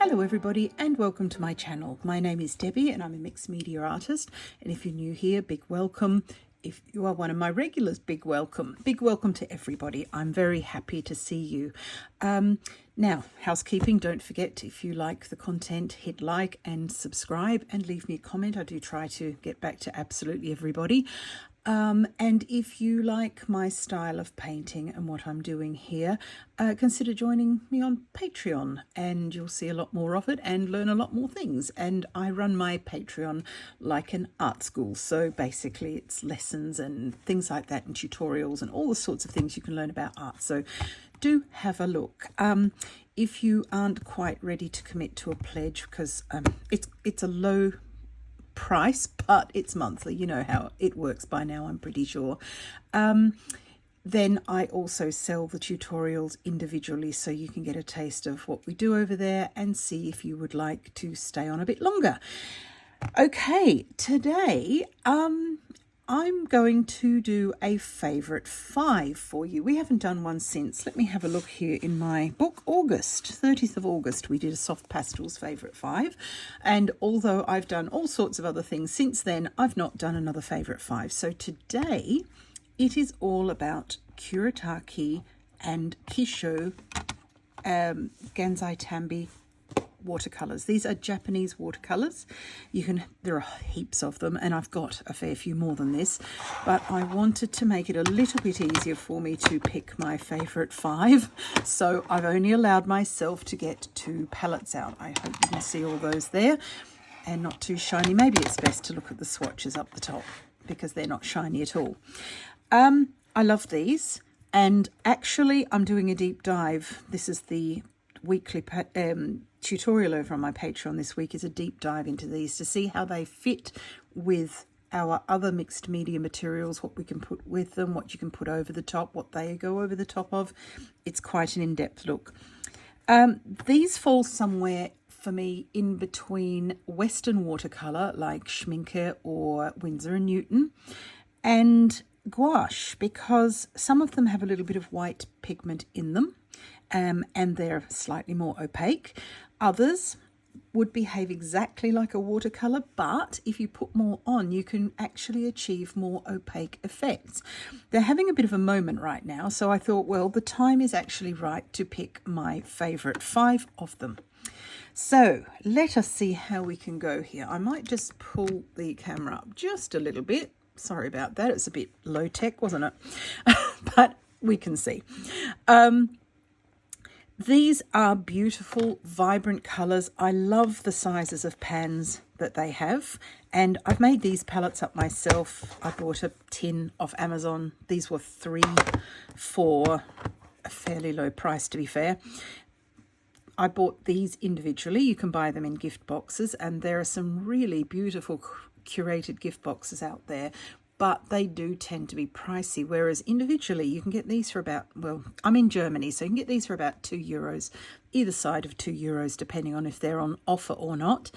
Hello everybody and welcome to my channel. My name is Debbie and I'm a mixed media artist, and if you're new here, big welcome. If you are one of my regulars, big welcome. Big welcome to everybody. I'm very happy to see you. Now, housekeeping, don't forget, if you like the content, hit like and subscribe and leave me a comment. I do try to get back to absolutely everybody. And if you like my style of painting and what I'm doing here, consider joining me on Patreon, and you'll see a lot more of it and learn a lot more things. And I run my Patreon like an art school. So basically it's lessons and things like that and tutorials and all the sorts of things you can learn about art. So do have a look. If you aren't quite ready to commit to a pledge, because it's a low price, but it's monthly, you know how it works by now, I'm pretty sure. Then I also sell the tutorials individually, so you can get a taste of what we do over there and see if you would like to stay on a bit longer. Okay, today I'm going to do a favourite 5 for you. We haven't done one since. Let me have a look here in my book. August, 30th of August, we did a soft pastels favourite 5. And although I've done all sorts of other things since then, I've not done another favourite 5. So today it is all about Kuretake and Kisho Gansai Tambi watercolors. These are Japanese watercolors. There are heaps of them, and I've got a fair few more than this, but I wanted to make it a little bit easier for me to pick my favorite 5, so I've only allowed myself to get 2 palettes out. I hope you can see all those there, and not too shiny. Maybe it's best to look at the swatches up the top because they're not shiny at all. I love these, and actually I'm doing a deep dive. This is the weekly tutorial over on my Patreon this week, is a deep dive into these to see how they fit with our other mixed media materials, what we can put with them, what you can put over the top, what they go over the top of. It's quite an in-depth look. These fall somewhere for me in between Western watercolour like Schminke or Winsor & Newton and gouache, because some of them have a little bit of white pigment in them. And they're slightly more opaque. Others would behave exactly like a watercolour, but if you put more on, you can actually achieve more opaque effects. They're having a bit of a moment right now, so I thought, well, the time is actually right to pick my favourite 5 of them. So let us see how we can go here. I might just pull the camera up just a little bit. Sorry about that. It's a bit low tech, wasn't it? But we can see. These are beautiful, vibrant colours. I love the sizes of pans that they have, and I've made these palettes up myself. I bought a tin off Amazon. These were $3 for a fairly low price, to be fair. I bought these individually. You can buy them in gift boxes, and there are some really beautiful curated gift boxes out there, but they do tend to be pricey, whereas individually you can get these for about, well, I'm in Germany, so you can get these for about €2, either side of €2, depending on if they're on offer or not.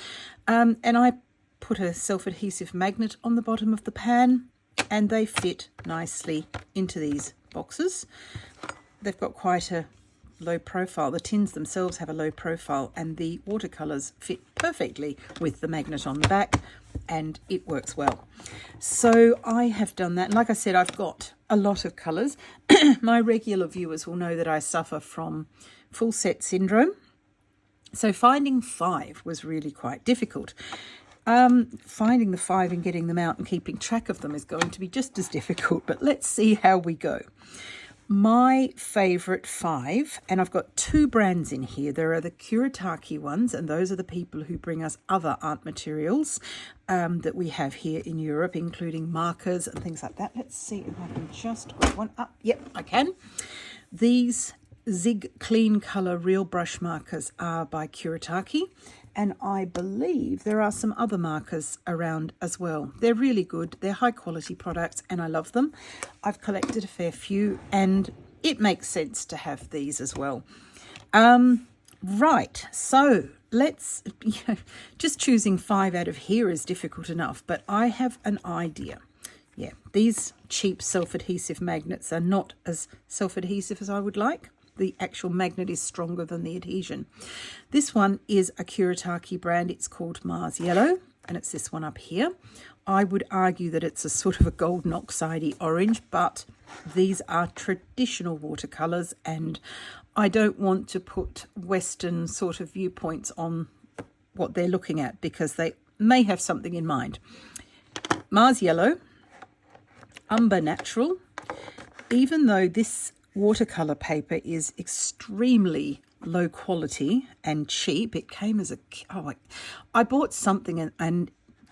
And I put a self-adhesive magnet on the bottom of the pan, and they fit nicely into these boxes. They've got quite a low profile. The tins themselves have a low profile, and the watercolors fit perfectly with the magnet on the back, and it works well. So I have done that. And like I said, I've got a lot of colors. My regular viewers will know that I suffer from full set syndrome. So finding 5 was really quite difficult. Finding the 5 and getting them out and keeping track of them is going to be just as difficult, but let's see how we go. My favourite 5, and I've got 2 brands in here. There are the Kuretake ones, and those are the people who bring us other art materials that we have here in Europe, including markers and things like that. Let's see if I can just grab one up. Yep, I can. These Zig Clean Colour Real Brush markers are by Kuretake, and I believe there are some other markers around as well. They're really good. They're high quality products, and I love them. I've collected a fair few, and it makes sense to have these as well. Right, so let's, just choosing 5 out of here is difficult enough, but I have an idea. Yeah, these cheap self-adhesive magnets are not as self-adhesive as I would like. the actual magnet is stronger than the adhesion. This one is a Kuretake brand. It's called Mars Yellow, and it's this one up here. I would argue that it's a sort of a golden oxidey orange, but these are traditional watercolours, and I don't want to put Western sort of viewpoints on what they're looking at because they may have something in mind. Mars Yellow, Umber Natural. Even though this watercolour paper is extremely low quality and cheap, it came as a... I bought something and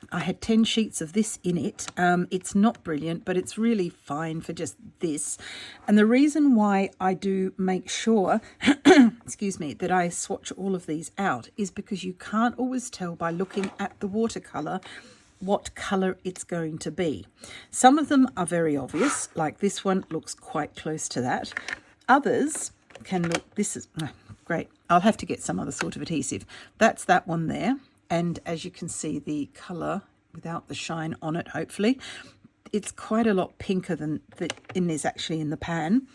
I had 10 sheets of this in it. It's not brilliant, but it's really fine for just this. And the reason why I do make sure, excuse me, that I swatch all of these out is because you can't always tell by looking at the watercolour what colour it's going to be. Some of them are very obvious, like this one looks quite close to that. Others can look, this is great. I'll have to get some other sort of adhesive. That's that one there. And as you can see, the colour without the shine on it, hopefully, it's quite a lot pinker than is actually in the pan.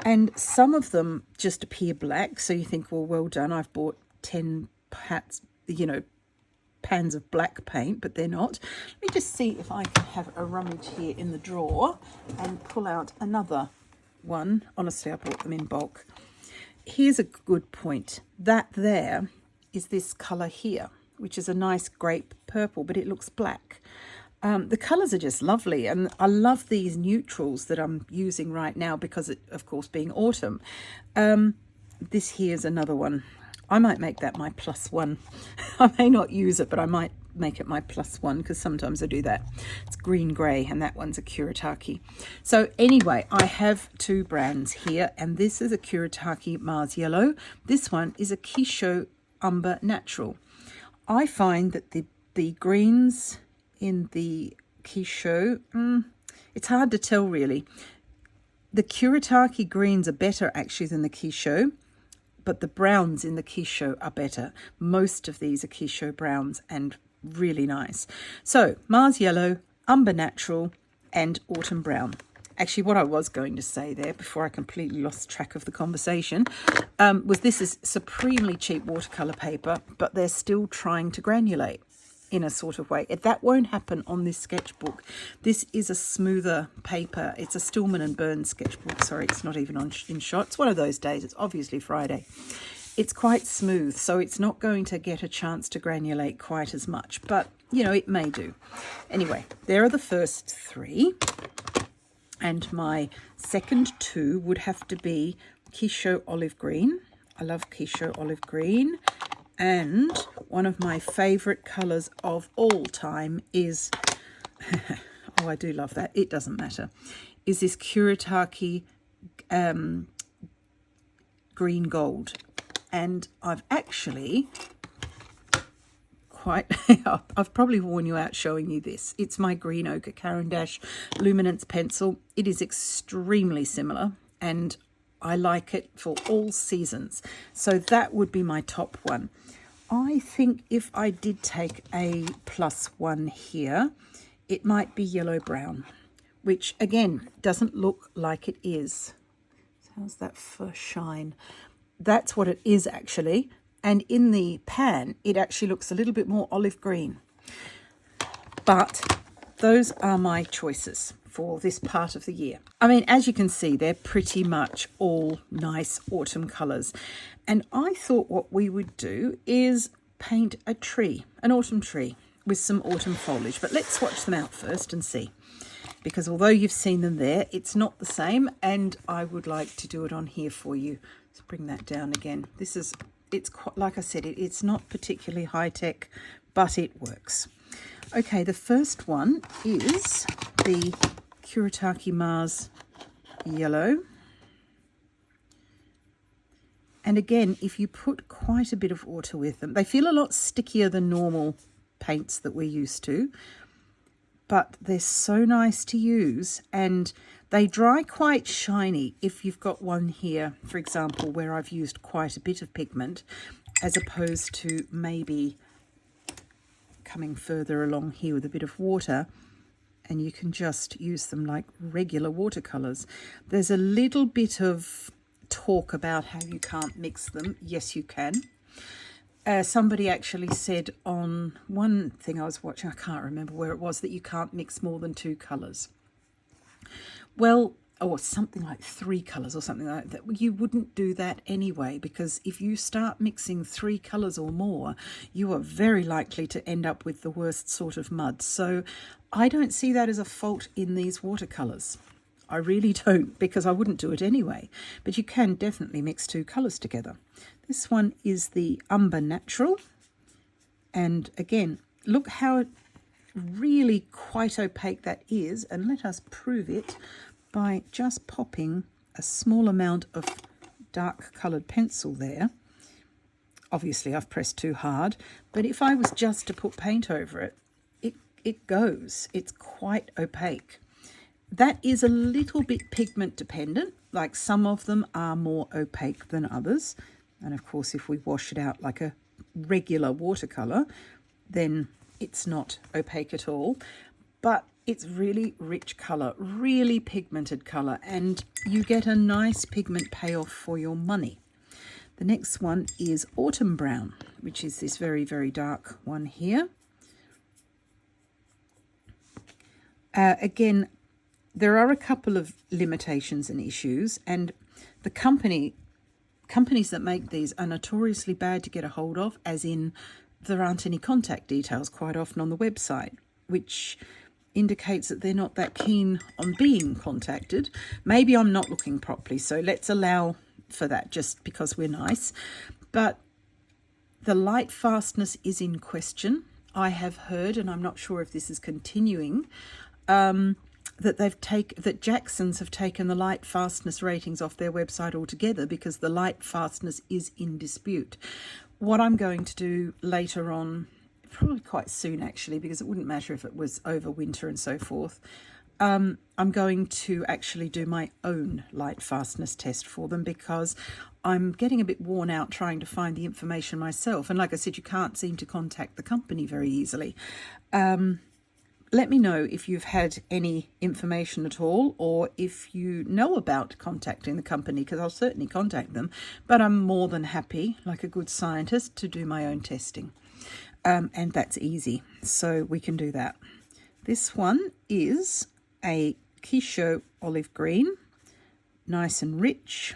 And some of them just appear black. So you think, well done. I've bought 10 pans of black paint, but they're not. Let me just see if I can have a rummage here in the drawer and pull out another one. Honestly, I bought them in bulk. Here's a good point. That there is this colour here, which is a nice grape purple, but it looks black. The colours are just lovely, and I love these neutrals that I'm using right now because, of course, being autumn. This here's another one. I might make that my +1. I may not use it, but I might make it my +1 because sometimes I do that. It's green grey, and that one's a Kuretake. So anyway, I have two brands here, and this is a Kuretake Mars Yellow. This one is a Kisho Umber Natural. I find that the greens in the Kisho, it's hard to tell really. The Kuretake greens are better actually than the Kisho, but the browns in the Kisho are better. Most of these are Kisho browns and really nice. So Mars Yellow, Umber Natural, and Autumn Brown. Actually, what I was going to say there before I completely lost track of the conversation was this is supremely cheap watercolour paper, but they're still trying to granulate in a sort of way. That won't happen on this sketchbook. This is a smoother paper. It's a Stillman and Burns sketchbook. Sorry, it's not even in shot. It's one of those days. It's obviously Friday. It's quite smooth, so it's not going to get a chance to granulate quite as much, but, you know, it may do. Anyway, there are the first three. And my second two would have to be Kisho Olive Green. I love Kisho Olive Green. And one of my favourite colours of all time is, oh, I do love that. It doesn't matter. Is this Kuretake Green Gold. And I've actually I've probably worn you out showing you this. It's my Green Ochre Caran d'Ache Luminance pencil. It is extremely similar and I like it for all seasons. So that would be my top one. I think if I did take a +1 here, it might be yellow brown, which again doesn't look like it is. How's that for shine? That's what it is actually. And in the pan, it actually looks a little bit more olive green. But those are my choices for this part of the year. I mean, as you can see, they're pretty much all nice autumn colours. And I thought what we would do is paint a tree, an autumn tree, with some autumn foliage. But let's swatch them out first and see. Because although you've seen them there, it's not the same. And I would like to do it on here for you. Let's bring that down again. It's quite, like I said, it's not particularly high-tech, but it works. Okay, the first one is the Kuretake Mars Yellow. And again, if you put quite a bit of water with them, they feel a lot stickier than normal paints that we're used to, but they're so nice to use and they dry quite shiny if you've got one here, for example, where I've used quite a bit of pigment, as opposed to maybe coming further along here with a bit of water, and you can just use them like regular watercolours. There's a little bit of talk about how you can't mix them. Yes, you can. Somebody actually said on one thing I was watching, I can't remember where it was, that you can't mix more than 2 colours. Well, or something like 3 colours or something like that. You wouldn't do that anyway, because if you start mixing 3 colours or more, you are very likely to end up with the worst sort of mud. So I don't see that as a fault in these watercolours. I really don't, because I wouldn't do it anyway. But you can definitely mix 2 colours together. This one is the Umber Natural. And again, look how really quite opaque that is. And let us prove it by just popping a small amount of dark coloured pencil there. Obviously, I've pressed too hard. But if I was just to put paint over it, it goes. It's quite opaque. That is a little bit pigment dependent, like some of them are more opaque than others. And of course, if we wash it out like a regular watercolour, then it's not opaque at all. But it's really rich colour, really pigmented colour, and you get a nice pigment payoff for your money. The next one is Autumn Brown, which is this very, very dark one here. Again, there are a couple of limitations and issues, and the companies that make these are notoriously bad to get a hold of, as in there aren't any contact details quite often on the website, which indicates that they're not that keen on being contacted. Maybe I'm not looking properly, so let's allow for that just because we're nice. But the light fastness is in question. I have heard, and I'm not sure if this is continuing, that Jackson's have taken the light fastness ratings off their website altogether because the light fastness is in dispute. What I'm going to do later on, probably quite soon actually, because it wouldn't matter if it was over winter and so forth, I'm going to actually do my own light fastness test for them, because I'm getting a bit worn out trying to find the information myself. And like I said, you can't seem to contact the company very easily. Let me know if you've had any information at all, or if you know about contacting the company, because I'll certainly contact them. But I'm more than happy, like a good scientist, to do my own testing. And that's easy, so we can do that. This one is a Quichot olive green, nice and rich,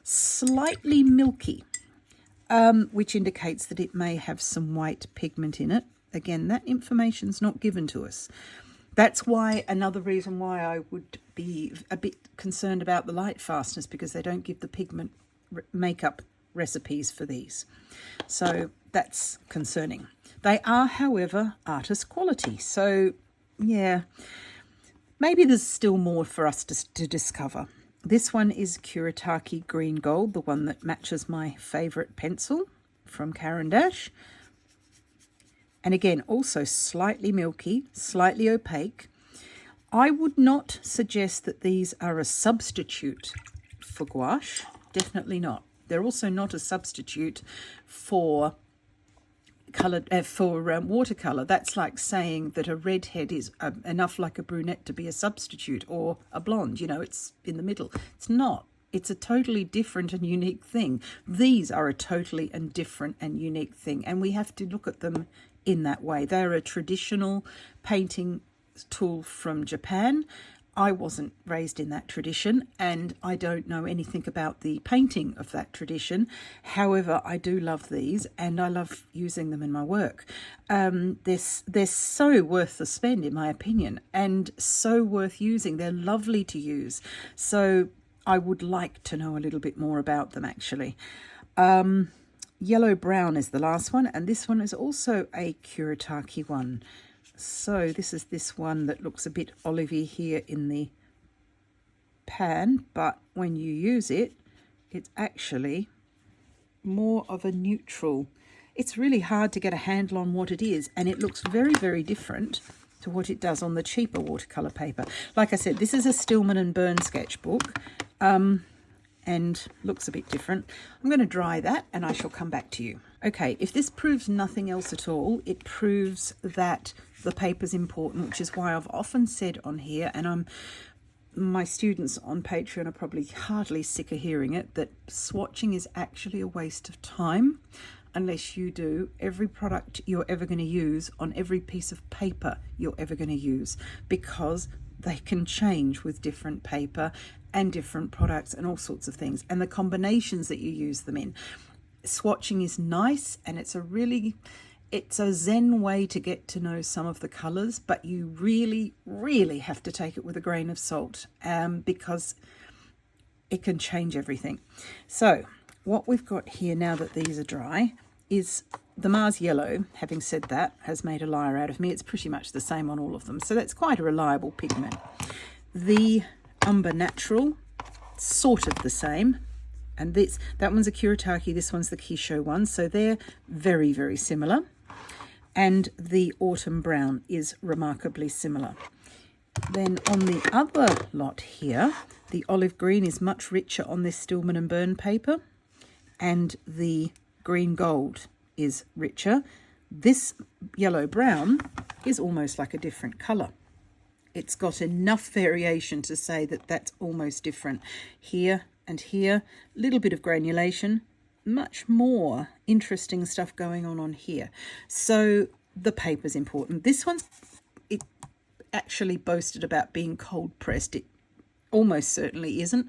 slightly milky, which indicates that it may have some white pigment in it. Again, that information's not given to us. That's why, another reason why I would be a bit concerned about the light fastness, because they don't give the pigment makeup recipes for these. So that's concerning. They are, however, artist quality. So, yeah, maybe there's still more for us to discover. This one is Kuretake Green Gold, the one that matches my favourite pencil from Caran d'Ache. And again, also slightly milky, slightly opaque. I would not suggest that these are a substitute for gouache. Definitely not. They're also not a substitute for watercolour. That's like saying that a redhead is enough like a brunette to be a substitute, or a blonde. You know, it's in the middle. It's not. It's a totally different and unique thing. These are a totally and different and unique thing, and we have to look at them in that way. They're a traditional painting tool from Japan. I wasn't raised in that tradition, and I don't know anything about the painting of that tradition. However, I do love these, and I love using them in my work. They're so worth the spend, in my opinion, and so worth using. They're lovely to use. So I would like to know a little bit more about them, actually. Yellow Brown is the last one, and this one is also a Kuretake one. So this is this one that looks a bit olivey here in the pan, but when you use it, it's actually more of a neutral. It's really hard to get a handle on what it is, and it looks very, very different to what it does on the cheaper watercolour paper. Like I said, this is a Stillman and Burn sketchbook, and looks a bit different. I'm going to dry that and I shall come back to you. Okay, if this proves nothing else at all, it proves that the paper's important, which is why I've often said on here, and I'm my students on Patreon are probably hardly sick of hearing it, that swatching is actually a waste of time unless you do every product you're ever going to use on every piece of paper you're ever going to use, because they can change with different paper and different products and all sorts of things, and the combinations that you use them in. Swatching is nice, and it's a zen way to get to know some of the colours, but you really have to take it with a grain of salt, because it can change everything. So what we've got here now that these are dry is the Mars Yellow. Having said that, has made a liar out of me. It's pretty much the same on all of them, so that's quite a reliable pigment. The Umber Natural, sort of the same. And that one's a Kuretake, this one's the Kisho one, so they're very similar. And the Autumn Brown is remarkably similar. Then on the other lot here, the Olive Green is much richer on this Stillman and Burn paper, and the Green Gold is richer. This Yellow Brown is almost like a different colour. It's got enough variation to say that that's almost different. Here and here, a little bit of granulation, much more interesting stuff going on here. So the paper's important. This one's, it actually boasted about being cold pressed. It almost certainly isn't.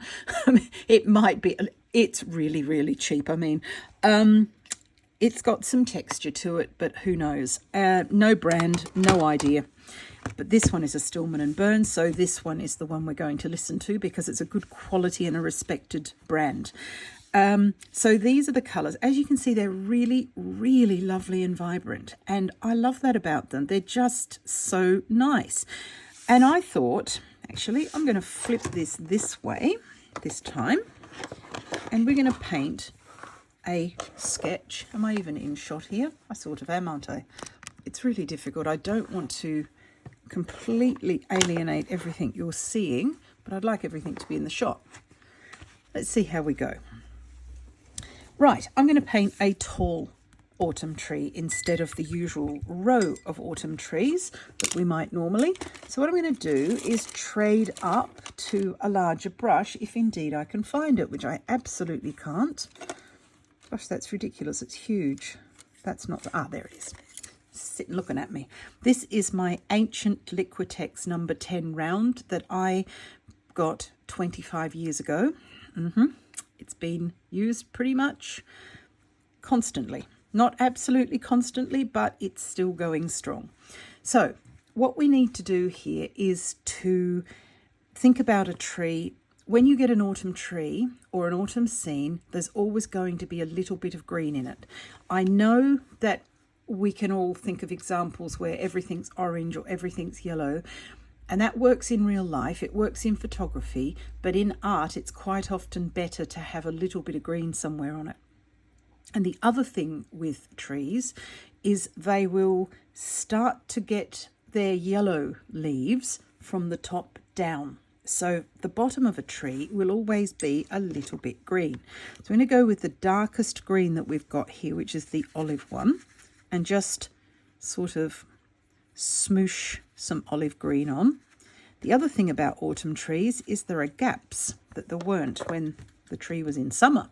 It might be. It's really cheap. I mean, it's got some texture to it, but who knows? No brand, no idea. But this one is a Stillman and Burn, so this one is the one we're going to listen to because it's a good quality and a respected brand. So these are the colours. As you can see, they're really lovely and vibrant, and I love that about them. They're just so nice. And I thought, actually, I'm going to flip this way this time, and we're going to paint a sketch. Am I even in shot here? I sort of am, aren't I? It's really difficult. I don't want to completely alienate everything you're seeing, but I'd like everything to be in the shot. Let's see how we go. Right, I'm going to paint a tall autumn tree instead of the usual row of autumn trees that we might normally. So what I'm going to do is trade up to a larger brush, if indeed I can find it, which I absolutely can't. Gosh, that's ridiculous. It's huge. That's not... there it is. Sitting looking at me. This is my ancient Liquitex number 10 round that I got 25 years ago. It's been used pretty much constantly. Not absolutely constantly, but it's still going strong. So what we need to do here is to think about a tree. When you get an autumn tree or an autumn scene, there's always going to be a little bit of green in it. I know that we can all think of examples where everything's orange or everything's yellow, and that works in real life, it works in photography, but in art it's quite often better to have a little bit of green somewhere on it. And the other thing with trees is they will start to get their yellow leaves from the top down. So the bottom of a tree will always be a little bit green. So I'm going to go with the darkest green that we've got here, which is the olive one, and just sort of smoosh some olive green on. The other thing about autumn trees is there are gaps that there weren't when the tree was in summer,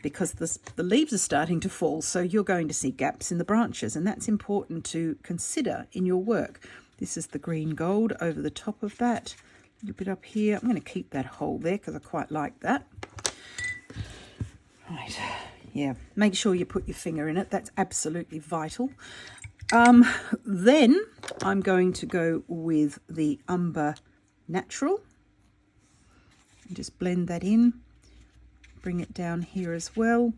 because the leaves are starting to fall, so you're going to see gaps in the branches, and that's important to consider in your work. This is the green gold over the top of that, a little bit up here. I'm going to keep that hole there because I quite like that. Right, yeah, make sure you put your finger in it. That's absolutely vital. Then I'm going to go with the Umber Natural and just blend that in. Bring it down here as well.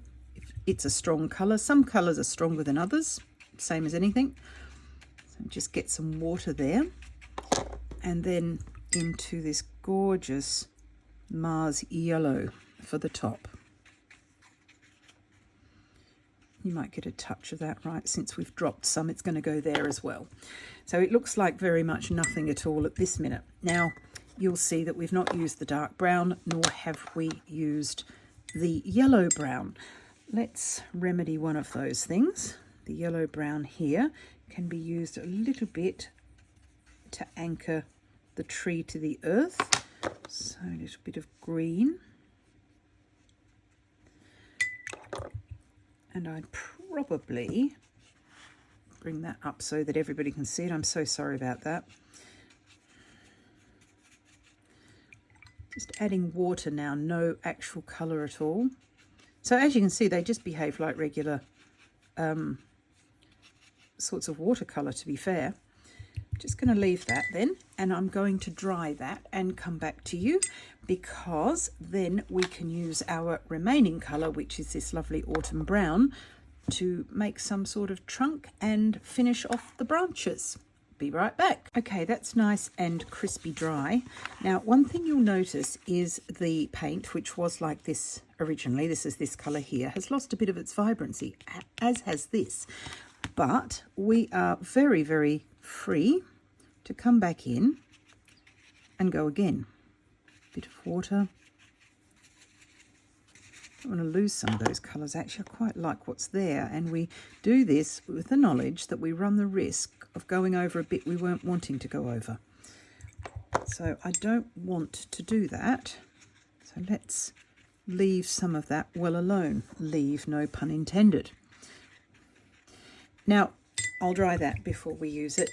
It's a strong colour. Some colours are stronger than others, same as anything. So just get some water there. And then into this gorgeous Mars Yellow for the top. You might get a touch of that, right? Since we've dropped some, it's going to go there as well. So it looks like very much nothing at all at this minute. Now, you'll see that we've not used the dark brown, nor have we used the yellow brown. Let's remedy one of those things. The yellow brown here can be used a little bit to anchor the tree to the earth. So a little bit of green. And I'd probably bring that up so that everybody can see it. I'm so sorry about that. Just adding water now, no actual colour at all. So as you can see, they just behave like regular sorts of watercolour, to be fair. Just going to leave that then, and I'm going to dry that and come back to you, because then we can use our remaining colour, which is this lovely autumn brown, to make some sort of trunk and finish off the branches. Be right back. Okay, that's nice and crispy dry. Now, one thing you'll notice is the paint, which was like this originally, this is this colour here, has lost a bit of its vibrancy, as has this. But we are very, very free to come back in and go again. Bit of water. I don't want to lose some of those colours. Actually, I quite like what's there. And we do this with the knowledge that we run the risk of going over a bit we weren't wanting to go over. So I don't want to do that. So let's leave some of that well alone. Leave, no pun intended. Now, I'll dry that before we use it,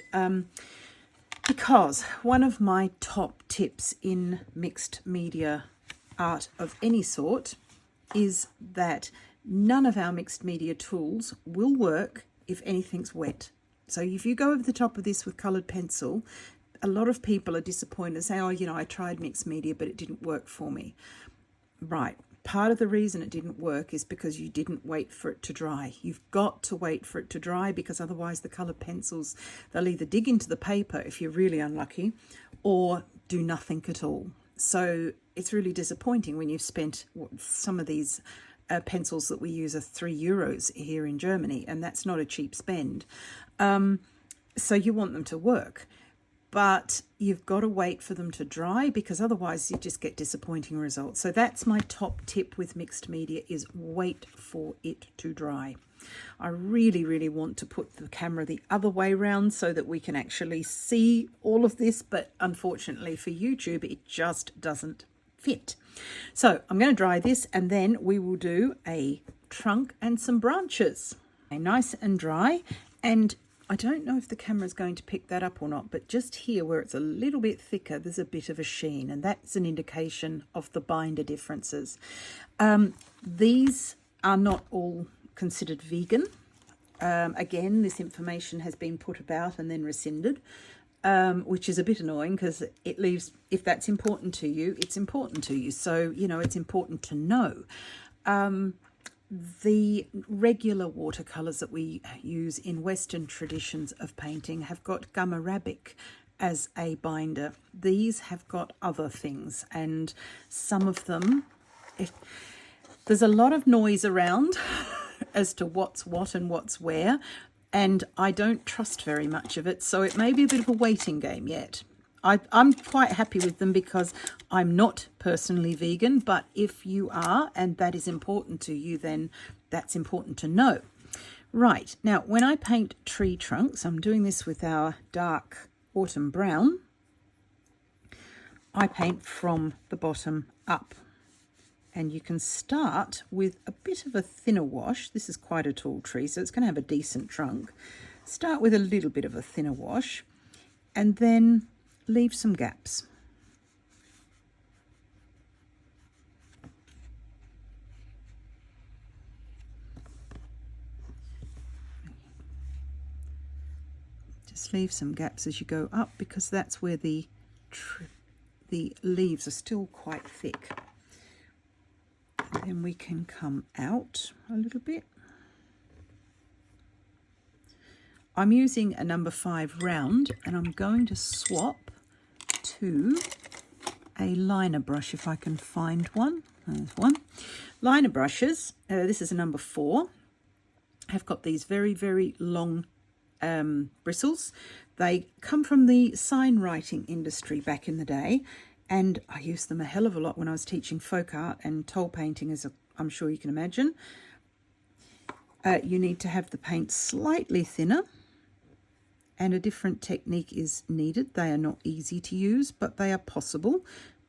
because one of my top tips in mixed media art of any sort is that none of our mixed media tools will work if anything's wet. So if you go over the top of this with coloured pencil, a lot of people are disappointed and say, oh, you know, I tried mixed media, but it didn't work for me. Right. Part of the reason it didn't work is because you didn't wait for it to dry. You've got to wait for it to dry, because otherwise the coloured pencils, they'll either dig into the paper if you're really unlucky, or do nothing at all. So it's really disappointing when you've spent some of these pencils that we use are €3 here in Germany, and that's not a cheap spend. So you want them to work. But you've got to wait for them to dry, because otherwise you just get disappointing results. So that's my top tip with mixed media, is wait for it to dry. I really, really want to put the camera the other way around so that we can actually see all of this, but unfortunately for YouTube, it just doesn't fit. So I'm going to dry this, and then we will do a trunk and some branches. Okay, nice and dry, and I don't know if the camera is going to pick that up or not, but just here where it's a little bit thicker, there's a bit of a sheen, and that's an indication of the binder differences. These are not all considered vegan. Again, this information has been put about and then rescinded, which is a bit annoying, because it leaves, if that's important to you, it's important to you. So, you know, it's important to know. The regular watercolours that we use in Western traditions of painting have got gum arabic as a binder. These have got other things, and some of them, there's a lot of noise around as to what's what and what's where, and I don't trust very much of it, so it may be a bit of a waiting game yet. I'm quite happy with them because I'm not personally vegan, but if you are and that is important to you, then that's important to know. Right, now when I paint tree trunks, I'm doing this with our dark autumn brown, I paint from the bottom up. And you can start with a bit of a thinner wash. This is quite a tall tree, so it's going to have a decent trunk. Start with a little bit of a thinner wash, and then leave some gaps. Just leave some gaps as you go up, because that's where the leaves are still quite thick. And then we can come out a little bit. I'm using a number 5 round, and I'm going to swap to a liner brush if I can find one. There's one. Liner brushes, this is a number 4, have got these very, very long bristles. They come from the sign writing industry back in the day, and I used them a hell of a lot when I was teaching folk art and toll painting, as I'm sure you can imagine. You need to have the paint slightly thinner, and a different technique is needed. They are not easy to use, but they are possible.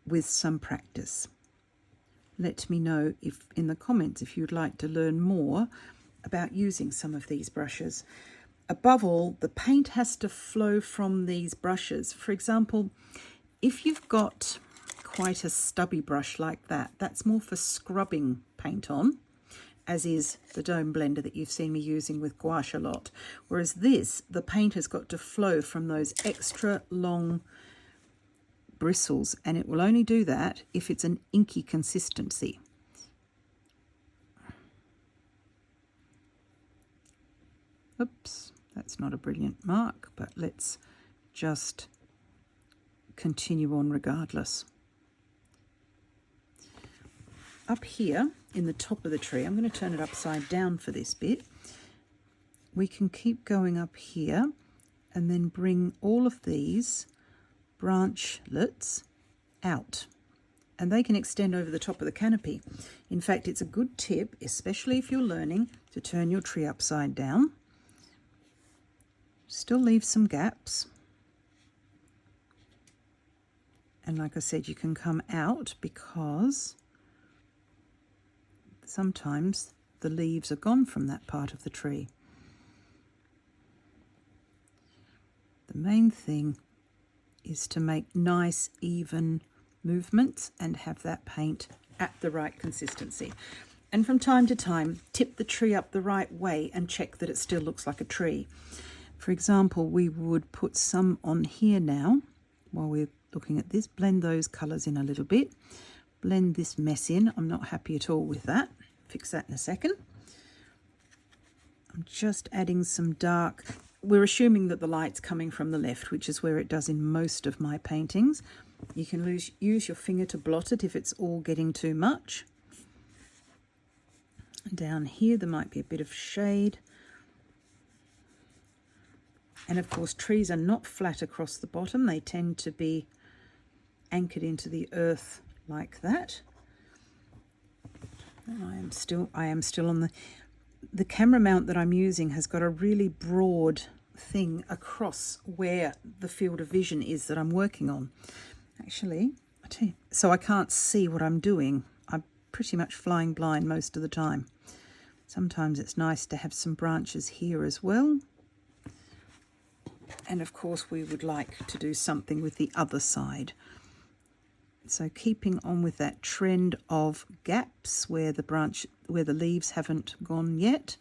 with some practice. Let me know if in the comments if you'd like to learn more about using some of these brushes. Above all, the paint has to flow from these brushes. For example, if you've got quite a stubby brush like that, that's more for scrubbing paint on, as is the dome blender that you've seen me using with gouache a lot. Whereas this, the paint has got to flow from those extra long bristles, and it will only do that if it's an inky consistency. Oops, that's not a brilliant mark, but let's just continue on regardless. Up here in the top of the tree, I'm going to turn it upside down for this bit. We can keep going up here and then bring all of these branchlets out, and they can extend over the top of the canopy. In fact, it's a good tip, especially if you're learning, to turn your tree upside down. Still leave some gaps. And like I said, you can come out because sometimes the leaves are gone from that part of the tree. The main thing is to make nice, even movements and have that paint at the right consistency. And from time to time, tip the tree up the right way and check that it still looks like a tree. For example, we would put some on here now while we're looking at this. Blend those colours in a little bit. Blend this mess in. I'm not happy at all with that. Fix that in a second. I'm just adding some dark. We're assuming that the light's coming from the left, which is where it does in most of my paintings. You can use your finger to blot it if it's all getting too much. Down here there might be a bit of shade. And of course, trees are not flat across the bottom. They tend to be anchored into the earth like that. And I am still on the camera mount that I'm using has got a really broad thing across where the field of vision is that I'm working on. Actually, I tell you, so I can't see what I'm doing. I'm pretty much flying blind most of the time. Sometimes it's nice to have some branches here as well. And of course we would like to do something with the other side. So keeping on with that trend of gaps where the leaves haven't gone yet.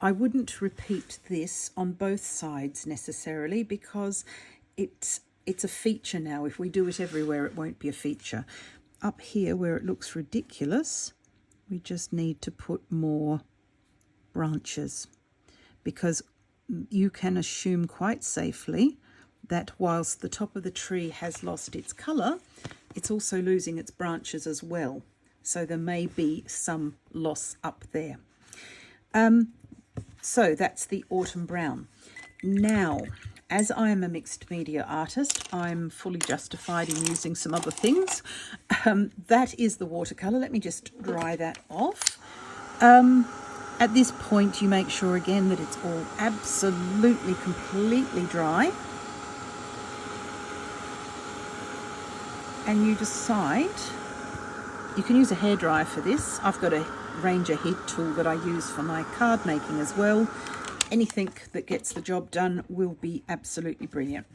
I wouldn't repeat this on both sides necessarily because it's a feature now. If we do it everywhere, it won't be a feature. Up here where it looks ridiculous, we just need to put more branches, because you can assume quite safely that whilst the top of the tree has lost its colour, it's also losing its branches as well. So there may be some loss up there. So that's the autumn brown. Now, as I am a mixed media artist, I'm fully justified in using some other things. That is the watercolour. Let me just dry that off. At this point, you make sure again that it's all absolutely, completely dry. And you decide, you can use a hairdryer for this. I've got a Ranger heat tool that I use for my card making as well. Anything that gets the job done will be absolutely brilliant.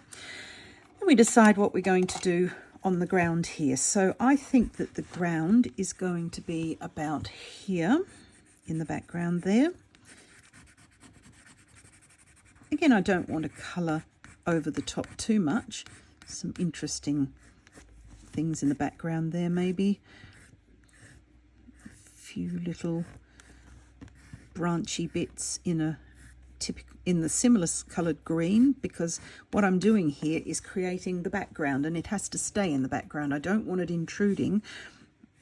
And we decide what we're going to do on the ground here. So I think that the ground is going to be about here in the background there. Again, I don't want to colour over the top too much. Some interesting things in the background there maybe. A few little branchy bits in the similar coloured green, because what I'm doing here is creating the background and it has to stay in the background. I don't want it intruding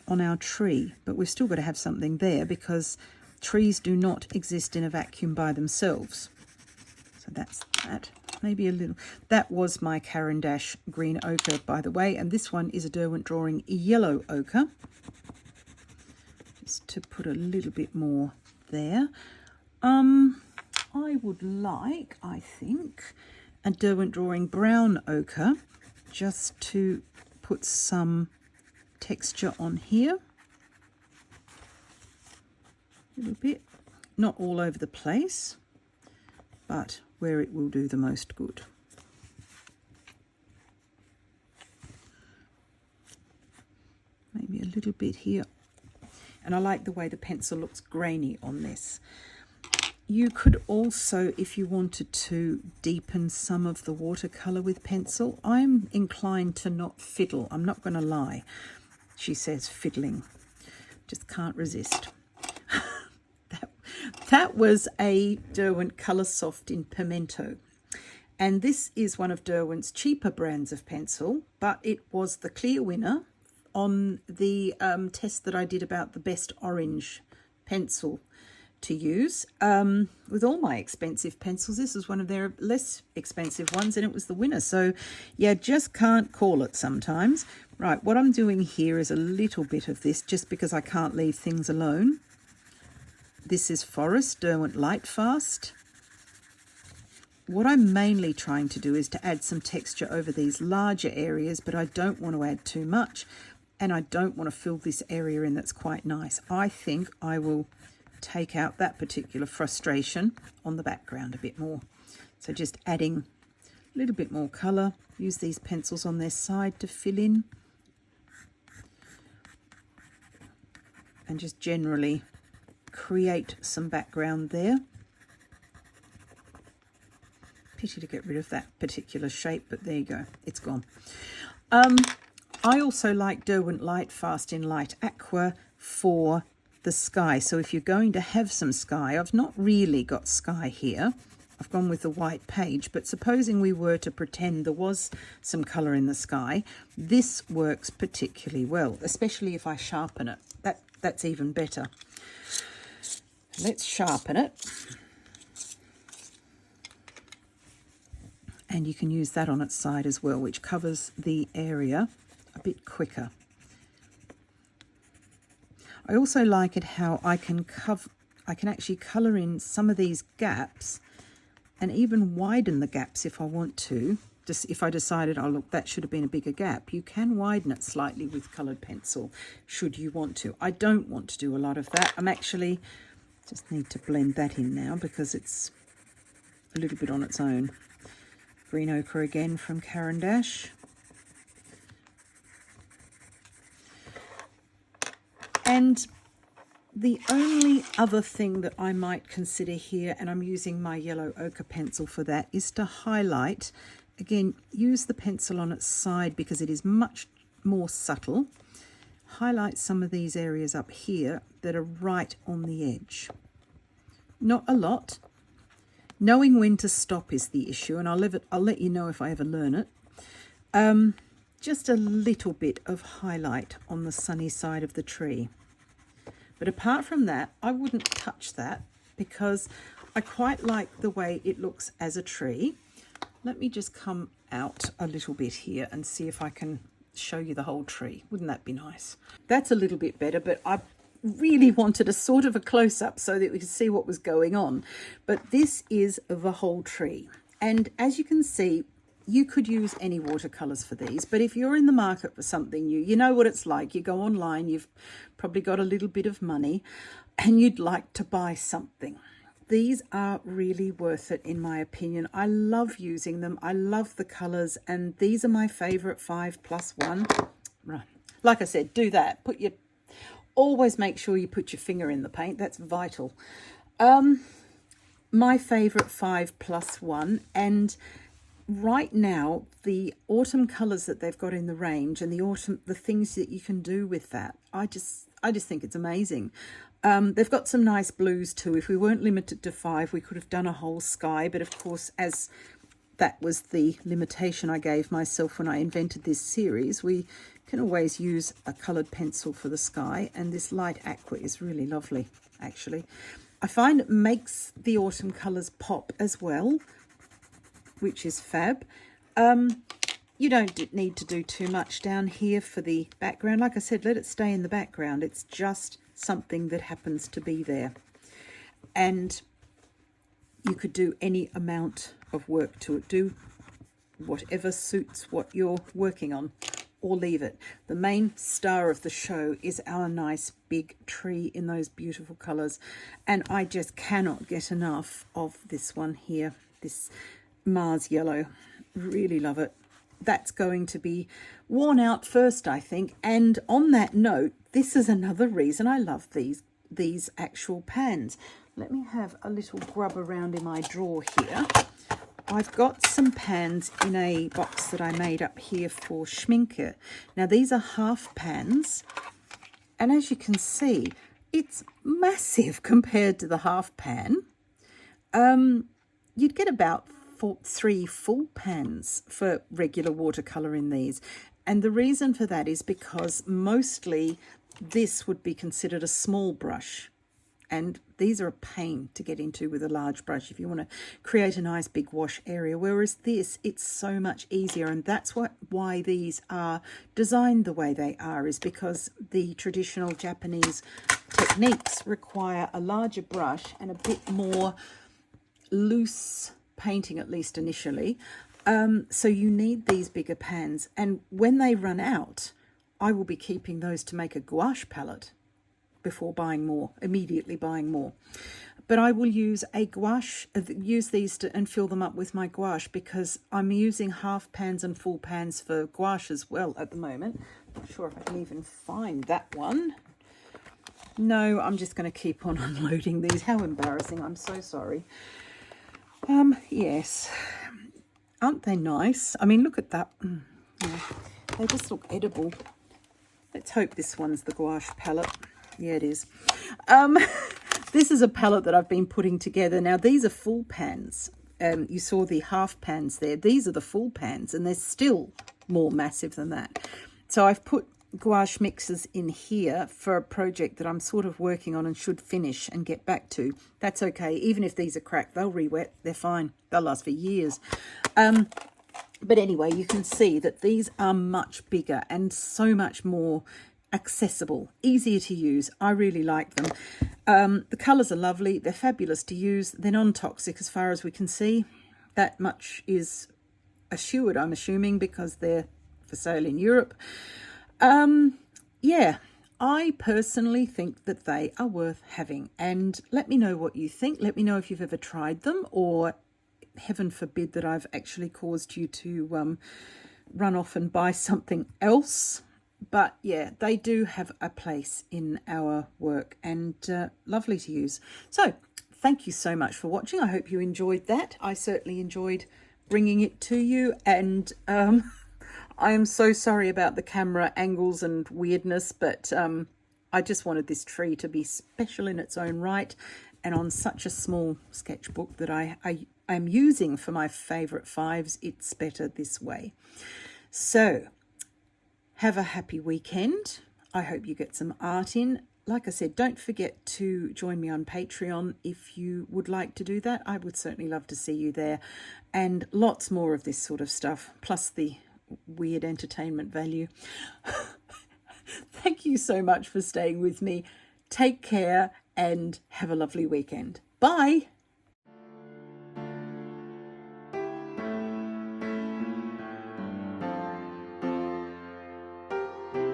on our tree, but we've still got to have something there because trees do not exist in a vacuum by themselves. So that's that. Maybe a little. That was my Caran d'Ache green ochre, by the way, and this one is a Derwent Drawing yellow ochre. Just to put a little bit more there. I would like, I think, a Derwent Drawing brown ochre just to put some texture on here. A little bit, not all over the place, but where it will do the most good. Maybe a little bit here. And I like the way the pencil looks grainy on this. You could also, if you wanted to, deepen some of the watercolour with pencil. I'm inclined to not fiddle. I'm not going to lie. She says fiddling. Just can't resist. That was a Derwent Colour Soft in Pimento. And this is one of Derwent's cheaper brands of pencil, but it was the clear winner on the test that I did about the best orange pencil to use. With all my expensive pencils, this was one of their less expensive ones, and it was the winner. So yeah, just can't call it sometimes. Right, what I'm doing here is a little bit of this, just because I can't leave things alone. This is Forest Derwent Lightfast. What I'm mainly trying to do is to add some texture over these larger areas, but I don't want to add too much, and I don't want to fill this area in that's quite nice. I think I will take out that particular frustration on the background a bit more. So just adding a little bit more colour. Use these pencils on their side to fill in. And just generally create some background there. Pity to get rid of that particular shape, but there you go, it's gone. I also like Derwent Lightfast in Light Aqua for the sky. So if you're going to have some sky, I've not really got sky here. I've gone with the white page, but supposing we were to pretend there was some colour in the sky, this works particularly well, especially if I sharpen it. That's even better. Let's sharpen it. And you can use that on its side as well, which covers the area a bit quicker. I also like it how I can actually colour in some of these gaps and even widen the gaps if I want to. Just if I decided, oh look, that should have been a bigger gap, you can widen it slightly with coloured pencil should you want to. I don't want to do a lot of that. I'm actually just need to blend that in now because it's a little bit on its own. Green ochre again from Caran d'Ache. And the only other thing that I might consider here, and I'm using my yellow ochre pencil for that, is to highlight. Again, use the pencil on its side because it is much more subtle. Highlight some of these areas up here that are right on the edge. Not a lot. Knowing when to stop is the issue, and I'll let you know if I ever learn it. Just a little bit of highlight on the sunny side of the tree. But apart from that, I wouldn't touch that because I quite like the way it looks as a tree. Let me just come out a little bit here and see if I can show you the whole tree. Wouldn't that be nice? That's a little bit better, but I really wanted a sort of a close-up so that we could see what was going on. But this is the whole tree. And as you can see, you could use any watercolours for these, but if you're in the market for something new, you know what it's like. You go online, you've probably got a little bit of money and you'd like to buy something. These are really worth it in my opinion. I love using them. I love the colours, and these are my favourite 5+1. Right. Like I said, do that. Always make sure you put your finger in the paint. That's vital. My favourite 5+1, and right now the autumn colours that they've got in the range and the things that you can do with that, I just think it's amazing. They've got some nice blues too. If we weren't limited to 5, we could have done a whole sky, but of course, as that was the limitation I gave myself when I invented this series, we can always use a coloured pencil for the sky, and this light aqua is really lovely, actually. I find it makes the autumn colours pop as well, which is fab. You don't need to do too much down here for the background. Like I said, let it stay in the background. It's just something that happens to be there. And you could do any amount of work to it. Do whatever suits what you're working on, or leave it. The main star of the show is our nice big tree in those beautiful colours, and I just cannot get enough of this one here, this Mars yellow. Really love it. That's going to be worn out first, I think. And on that note, this is another reason I love these actual pans. Let me have a little grub around in my drawer here. I've got some pans in a box that I made up here for Schminke. Now, these are half pans, and as you can see, it's massive compared to the half pan. You'd get about 3 full pans for regular watercolour in these. And the reason for that is because mostly this would be considered a small brush. And these are a pain to get into with a large brush if you want to create a nice big wash area. Whereas this, it's so much easier. And that's why these are designed the way they are, is because the traditional Japanese techniques require a larger brush and a bit more loose painting, at least initially. So you need these bigger pans. And when they run out, I will be keeping those to make a gouache palette before buying more, immediately buying more. But I will use a gouache, use these and fill them up with my gouache, because I'm using half pans and full pans for gouache as well at the moment. Not sure if I can even find that one. No, I'm just going to keep on unloading these. How embarrassing. I'm so sorry. Yes. Aren't they nice? I mean, look at that. Yeah. They just look edible. Let's hope this one's the gouache palette. Yeah, it is. This is a palette that I've been putting together. Now, these are full pans. You saw the half pans there. These are the full pans, and they're still more massive than that. So I've put gouache mixes in here for a project that I'm sort of working on and should finish and get back to. That's okay. Even if these are cracked, they'll re-wet. They're fine. They'll last for years. But anyway, you can see that these are much bigger and so much more accessible, easier to use. I really like them. The colours are lovely. They're fabulous to use. They're non-toxic as far as we can see. That much is assured, I'm assuming, because they're for sale in Europe. Yeah, I personally think that they are worth having. And let me know what you think. Let me know if you've ever tried them, or heaven forbid that I've actually caused you to run off and buy something else. But yeah, they do have a place in our work, and lovely to use. So thank you so much for watching. I hope you enjoyed that. I certainly enjoyed bringing it to you, and I am so sorry about the camera angles and weirdness, but I just wanted this tree to be special in its own right, and on such a small sketchbook that I am using for my favourite fives, it's better this way. So have a happy weekend. I hope you get some art in. Like I said, don't forget to join me on Patreon if you would like to do that. I would certainly love to see you there. And lots more of this sort of stuff, plus the weird entertainment value. Thank you so much for staying with me. Take care and have a lovely weekend. Bye.